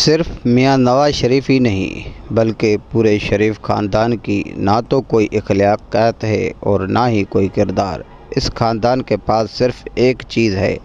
صرف میاں نواز شریف ہی نہیں بلکہ پورے شریف خاندان کی نہ تو کوئی اخلاقیات ہے اور نہ ہی کوئی کردار۔ اس خاندان کے پاس صرف ایک چیز ہے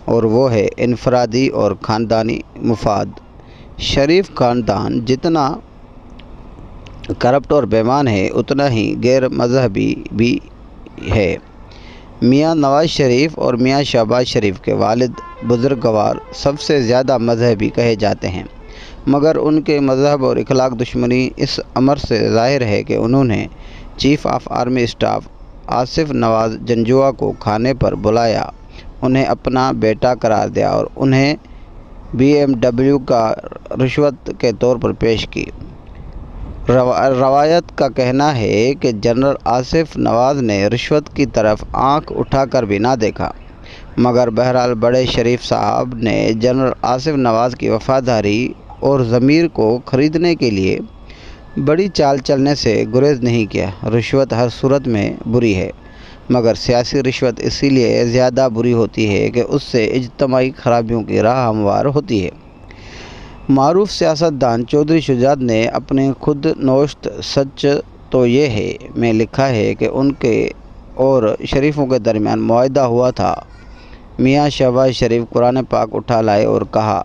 اور وہ ہے انفرادی اور خاندانی مفاد۔ شریف خاندان جتنا کرپٹ اور بے ایمان ہے اتنا ہی غیر مذہبی بھی ہے۔ میاں نواز شریف اور میاں شہباز شریف کے والد بزرگوار سب سے زیادہ مذہبی کہے جاتے ہیں، مگر ان کے مذہب اور اخلاق دشمنی اس امر سے ظاہر ہے کہ انہوں نے chief of army staff Asif Nawaz Janjua کو کھانے پر بلایا، انہیں اپنا بیٹا قرار دیا اور انہیں BMW کا رشوت کے طور پر پیش کی۔ روایت کا کہنا ہے کہ جنرل آصف نواز نے رشوت کی طرف آنکھ اٹھا کر بھی نہ دیکھا، مگر بہرحال بڑے شریف صاحب نے جنرل آصف نواز کی وفاداری اور ضمیر کو خریدنے کے لیے بڑی چال چلنے سے گریز نہیں کیا۔ رشوت ہر صورت میں بری ہے، مگر سیاسی رشوت اسی لیے زیادہ بری ہوتی ہے کہ اس سے اجتماعی خرابیوں کی راہ ہموار ہوتی ہے۔ معروف سیاستدان چودھری شجاعت نے اپنے خود نوشت سچ تو یہ ہے میں لکھا ہے کہ ان کے اور شریفوں کے درمیان معاہدہ ہوا تھا۔ میاں شہباز شریف قرآن پاک اٹھا لائے اور کہا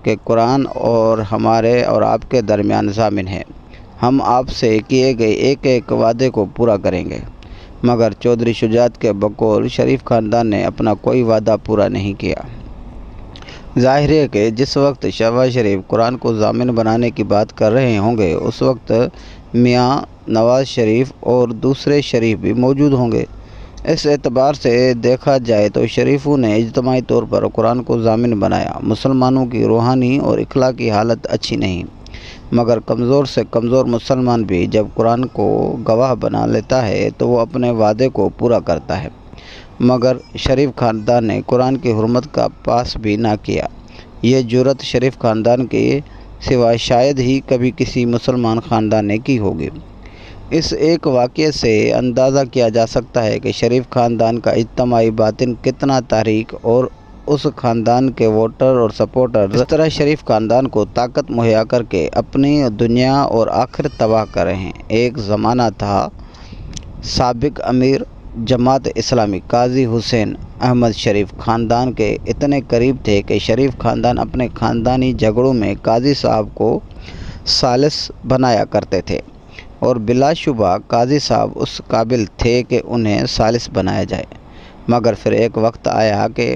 کہ قرآن اور ہمارے اور آپ کے درمیان ضامن ہے، ہم آپ سے کیے گئے ایک ایک وعدے کو پورا کریں گے، مگر چودھری شجاعت کے بقول شریف خاندان نے اپنا کوئی وعدہ پورا نہیں کیا۔ ظاہر ہے کہ جس وقت شہباز شریف قرآن کو ضامن بنانے کی بات کر رہے ہوں گے اس وقت میاں نواز شریف اور دوسرے شریف بھی موجود ہوں گے۔ اس اعتبار سے دیکھا جائے تو شریفوں نے اجتماعی طور پر قرآن کو ضامن بنایا۔ مسلمانوں کی روحانی اور اخلاقی حالت اچھی نہیں، مگر کمزور سے کمزور مسلمان بھی جب قرآن کو گواہ بنا لیتا ہے تو وہ اپنے وعدے کو پورا کرتا ہے، مگر شریف خاندان نے قرآن کی حرمت کا پاس بھی نہ کیا۔ یہ جرأت شریف خاندان کے سوا شاید ہی کبھی کسی مسلمان خاندان نے کی ہوگی۔ اس ایک واقعے سے اندازہ کیا جا سکتا ہے کہ شریف خاندان کا اجتماعی باطن کتنا تاریک اور اس خاندان کے ووٹر اور سپورٹر اس طرح شریف خاندان کو طاقت مہیا کر کے اپنی دنیا اور آخرت تباہ کر رہے ہیں۔ ایک زمانہ تھا سابق امیر جماعت اسلامی قاضی حسین احمد شریف خاندان کے اتنے قریب تھے کہ شریف خاندان اپنے خاندانی جھگڑوں میں قاضی صاحب کو ثالث بنایا کرتے تھے اور بلا شبہ قاضی صاحب اس قابل تھے کہ انہیں ثالث بنایا جائے، مگر پھر ایک وقت آیا کہ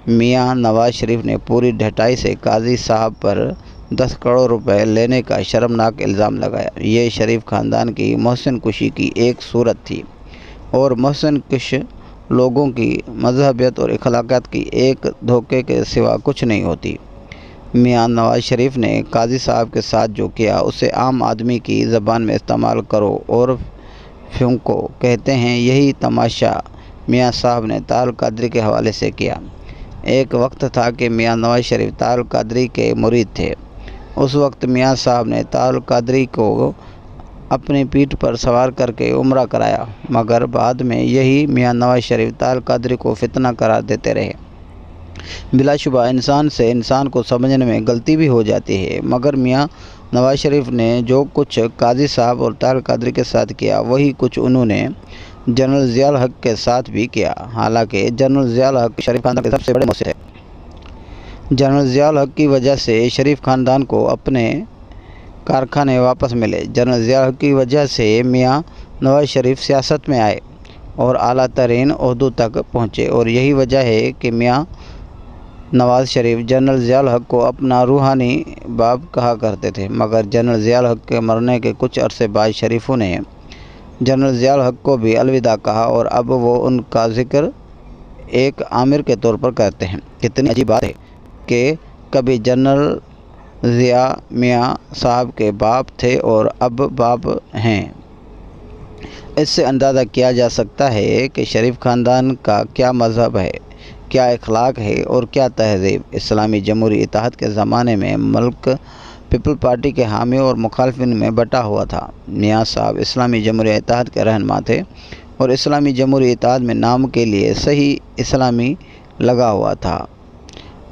میاں نواز شریف نے پوری ڈھٹائی سے قاضی صاحب پر 10 کروڑ روپے لینے کا شرمناک الزام لگایا۔ یہ شریف خاندان کی محسن کشی کی ایک صورت تھی اور محسن کش لوگوں کی مذہبیت اور اخلاقیات کی ایک دھوکے کے سوا کچھ نہیں ہوتی۔ میاں نواز شریف نے قاضی صاحب کے ساتھ جو کیا اسے عام آدمی کی زبان میں استعمال کرو اور پھونکو کہتے ہیں۔ یہی تماشا میاں صاحب نے طاہر القادری کے حوالے سے کیا۔ ایک وقت تھا کہ میاں نواز شریف طاہر القادری کے مرید تھے۔ اس وقت میاں صاحب نے طاہر القادری کو اپنی پیٹھ پر سوار کر کے عمرہ کرایا، مگر بعد میں یہی میاں نواز شریف طاہر القادری کو فتنہ قرار دیتے رہے۔ بلا شبہ انسان سے انسان کو سمجھنے میں غلطی بھی ہو جاتی ہے، مگر میاں نواز شریف نے جو کچھ قاضی صاحب اور طاہر القادری کے ساتھ کیا وہی کچھ انہوں نے جنرل ضیاء الحق کے ساتھ بھی کیا۔ حالانکہ جنرل ضیاء الحق شریف خاندان کے سب سے بڑے مؤثر تھے۔ جنرل ضیاء الحق کی وجہ سے شریف خاندان کو اپنے کارخانے واپس ملے۔ جنرل ضیاء الحق کی وجہ سے میاں نواز شریف سیاست میں آئے اور اعلیٰ ترین عہدوں تک پہنچے، اور یہی وجہ ہے کہ میاں نواز شریف جنرل ضیاء الحق کو اپنا روحانی باپ کہا کرتے تھے، مگر جنرل ضیاء الحق کے مرنے کے کچھ عرصے بعد شریفوں نے جنرل ضیاء الحق کو بھی الوداع کہا اور اب وہ ان کا ذکر ایک آمر کے طور پر کرتے ہیں۔ کتنی عجیب بات ہے کہ کبھی جنرل ضیاء میاں صاحب کے باپ تھے اور اب باپ ہیں۔ اس سے اندازہ کیا جا سکتا ہے کہ شریف خاندان کا کیا مذہب ہے، کیا اخلاق ہے اور کیا تہذیب۔ اسلامی جمہوری اتحاد کے زمانے میں ملک پیپل پارٹی کے حامی اور مخالفین میں بٹا ہوا تھا۔ میاں صاحب اسلامی جمہوری اتحاد کے رہنما تھے اور اسلامی جمہوری اتحاد میں نام کے لیے صحیح اسلامی لگا ہوا تھا،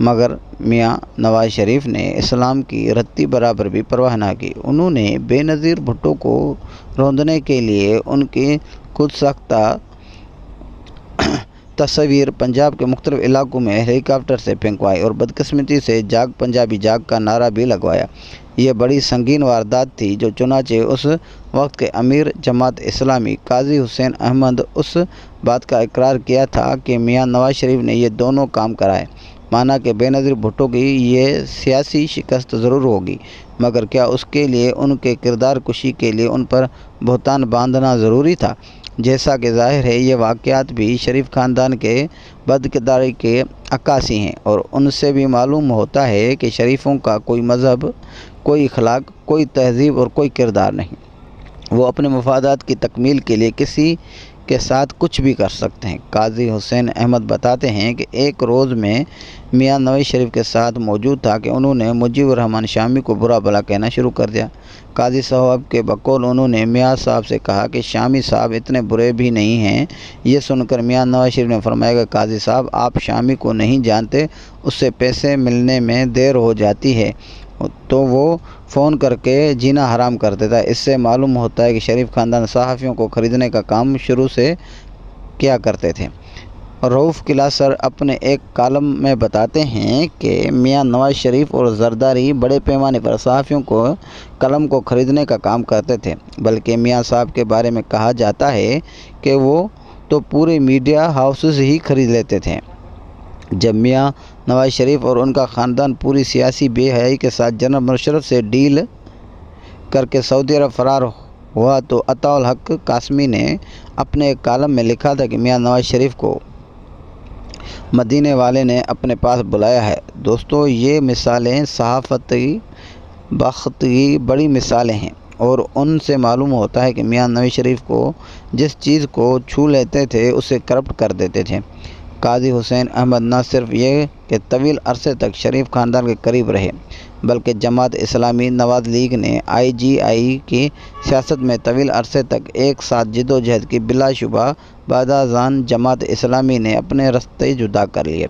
مگر میاں نواز شریف نے اسلام کی رتی برابر بھی پرواہ نہ کی۔ انہوں نے بے نظیر بھٹو کو روندنے کے لیے ان کی خود ساختہ تصویر پنجاب کے مختلف علاقوں میں ہیلی کاپٹر سے پھینکوائی اور بدقسمتی سے جاگ پنجابی جاگ کا نعرہ بھی لگوایا۔ یہ بڑی سنگین واردات تھی جو چنانچہ اس وقت کے امیر جماعت اسلامی قاضی حسین احمد اس بات کا اقرار کیا تھا کہ میاں نواز شریف نے یہ دونوں کام کرائے۔ مانا کہ بے نظیر بھٹو کی یہ سیاسی شکست ضرور ہوگی، مگر کیا اس کے لیے ان کے کردار کشی کے لیے ان پر بہتان باندھنا ضروری تھا؟ جیسا کہ ظاہر ہے یہ واقعات بھی شریف خاندان کے بدکرداری کے عکاسی ہیں، اور ان سے بھی معلوم ہوتا ہے کہ شریفوں کا کوئی مذہب، کوئی اخلاق، کوئی تہذیب اور کوئی کردار نہیں۔ وہ اپنے مفادات کی تکمیل کے لیے کسی کے ساتھ کچھ بھی کر سکتے ہیں۔ قاضی حسین احمد بتاتے ہیں کہ ایک روز میں میاں نواز شریف کے ساتھ موجود تھا کہ انہوں نے مجیب الرحمان شامی کو برا بھلا کہنا شروع کر دیا۔ قاضی صاحب کے بقول انہوں نے میاں صاحب سے کہا کہ شامی صاحب اتنے برے بھی نہیں ہیں۔ یہ سن کر میاں نواز شریف نے فرمایا کہ قاضی صاحب آپ شامی کو نہیں جانتے، اس سے پیسے ملنے میں دیر ہو جاتی ہے تو وہ فون کر کے جینا حرام کر دیتا ہے۔ اس سے معلوم ہوتا ہے کہ شریف خاندان صحافیوں کو خریدنے کا کام شروع سے کیا کرتے تھے۔ رؤف کلاسر اپنے ایک کالم میں بتاتے ہیں کہ میاں نواز شریف اور زرداری بڑے پیمانے پر صحافیوں کو قلم کو خریدنے کا کام کرتے تھے، بلکہ میاں صاحب کے بارے میں کہا جاتا ہے کہ وہ تو پورے میڈیا ہاؤسز ہی خرید لیتے تھے۔ جب میاں نواز شریف اور ان کا خاندان پوری سیاسی بے حیائی کے ساتھ جنرل مشرف سے ڈیل کر کے سعودی عرب فرار ہوا تو عطاء الحق قاسمی نے اپنے ایک کالم میں لکھا تھا کہ میاں نواز شریف کو مدینے والے نے اپنے پاس بلایا ہے۔ دوستو، یہ مثالیں صحافتی بخت کی بڑی مثالیں ہیں، اور ان سے معلوم ہوتا ہے کہ میاں نواز شریف کو جس چیز کو چھو لیتے تھے اسے کرپٹ کر دیتے تھے۔ قاضی حسین احمد نہ صرف یہ کہ طویل عرصے تک شریف خاندان کے قریب رہے، بلکہ جماعت اسلامی نواز لیگ نے IGI کی سیاست میں طویل عرصے تک ایک ساتھ جدوجہد کی۔ بلا شبہ بعد ازاں جماعت اسلامی نے اپنے رستے جدا کر لیے۔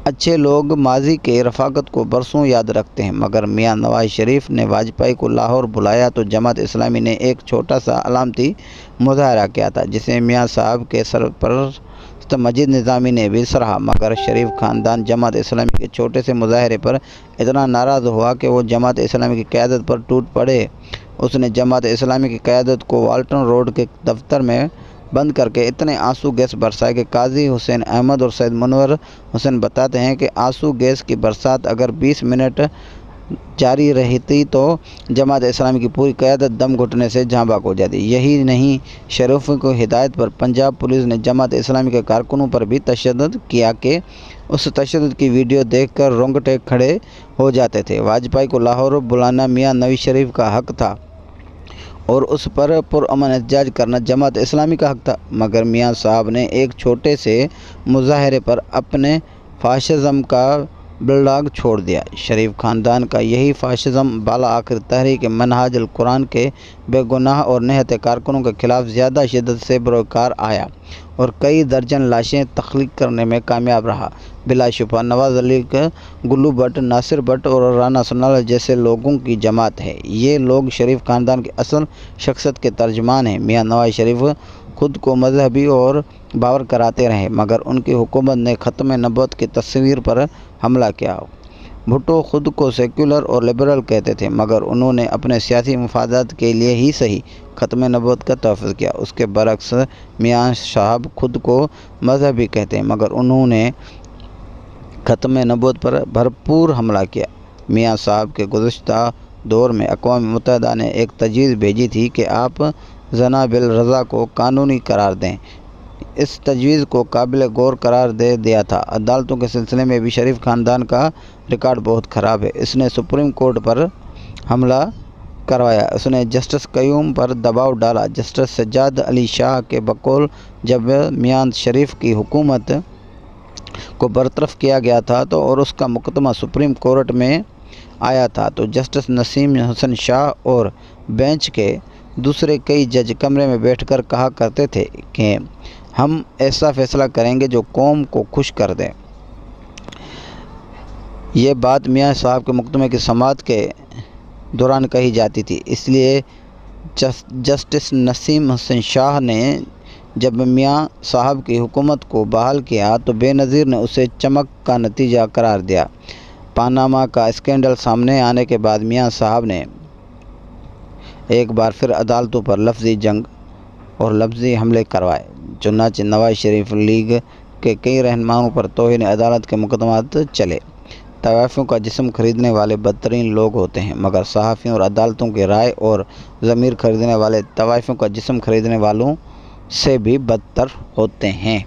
اچھے لوگ ماضی کے رفاقت کو برسوں یاد رکھتے ہیں، مگر میاں نواز شریف نے واجپئی کو لاہور بلایا تو جماعت اسلامی نے ایک چھوٹا سا علامتی مظاہرہ کیا تھا، جسے میاں صاحب کے سرپرست مجید نظامی نے بھی سراہا، مگر شریف خاندان جماعت اسلامی کے چھوٹے سے مظاہرے پر اتنا ناراض ہوا کہ وہ جماعت اسلامی کی قیادت پر ٹوٹ پڑے۔ اس نے جماعت اسلامی کی قیادت کو والٹن روڈ کے دفتر میں بند کر کے اتنے آنسو گیس برسائے کہ قاضی حسین احمد اور سید منور حسین بتاتے ہیں کہ آنسو گیس کی برسات اگر 20 منٹ جاری رہتی تو جماعت اسلامی کی پوری قیادت دم گھٹنے سے جاں بحق ہو جاتی۔ یہی نہیں، شریفوں کی ہدایت پر پنجاب پولیس نے جماعت اسلامی کے کارکنوں پر بھی تشدد کیا کہ اس تشدد کی ویڈیو دیکھ کر رونگٹے کھڑے ہو جاتے تھے۔ واجپئی کو لاہور بلانا میاں نواز شریف کا حق تھا اور اس پر پرامن احتجاج کرنا جماعت اسلامی کا حق تھا، مگر میاں صاحب نے ایک چھوٹے سے مظاہرے پر اپنے فاشزم کا بلڈاگ چھوڑ دیا۔ شریف خاندان کا یہی فاشزم بالآخر تحریک منہاج القرآن کے بے گناہ اور نہتے کارکنوں کے خلاف زیادہ شدت سے بروئے کار آیا اور کئی درجن لاشیں تخلیق کرنے میں کامیاب رہا۔ بلا شبہ نواز علی گلو بٹ، ناصر بٹ اور رانا سونال جیسے لوگوں کی جماعت ہے۔ یہ لوگ شریف خاندان کی اصل شخصیت کے ترجمان ہیں۔ میاں نواز شریف خود کو مذہبی اور باور کراتے رہے، مگر ان کی حکومت نے ختم نبوت کی تصویر پر حملہ کیا۔ بھٹو خود کو سیکولر اور لبرل کہتے تھے، مگر انہوں نے اپنے سیاسی مفادات کے لیے ہی صحیح ختم نبوت کا تحفظ کیا۔ اس کے برعکس میاں صاحب خود کو مذہبی کہتے ہیں، مگر انہوں نے ختم نبوت پر بھرپور حملہ کیا۔ میاں صاحب کے گزشتہ دور میں اقوام متحدہ نے ایک تجویز بھیجی تھی کہ آپ زنا بالرضا کو قانونی قرار دیں۔ اس تجویز کو قابل غور قرار دے دیا تھا۔ عدالتوں کے سلسلے میں بھی شریف خاندان کا ریکارڈ بہت خراب ہے۔ اس نے سپریم کورٹ پر حملہ کروایا، اس نے جسٹس قیوم پر دباؤ ڈالا۔ جسٹس سجاد علی شاہ کے بقول جب میاں شریف کی حکومت کو برطرف کیا گیا تھا تو اور اس کا مقدمہ سپریم کورٹ میں آیا تھا تو جسٹس نسیم حسن شاہ اور بینچ کے دوسرے کئی جج کمرے میں بیٹھ کر کہا کرتے تھے کہ ہم ایسا فیصلہ کریں گے جو قوم کو خوش کر دے۔ یہ بات میاں صاحب کے مقدمے کی سماعت کے دوران کہی جاتی تھی، اس لیے جسٹس نسیم حسن شاہ نے جب میاں صاحب کی حکومت کو بحال کیا تو بے نظیر نے اسے چمک کا نتیجہ قرار دیا۔ پاناما کا اسکینڈل سامنے آنے کے بعد میاں صاحب نے ایک بار پھر عدالتوں پر لفظی جنگ اور لفظی حملے کروائے۔ چنانچہ نواز شریف لیگ کے کئی رہنماؤں پر توہین عدالت کے مقدمات چلے۔ طوائفوں کا جسم خریدنے والے بدترین لوگ ہوتے ہیں، مگر صحافیوں اور عدالتوں کی رائے اور ضمیر خریدنے والے طوائفوں کا جسم خریدنے والوں سے بھی بدتر ہوتے ہیں۔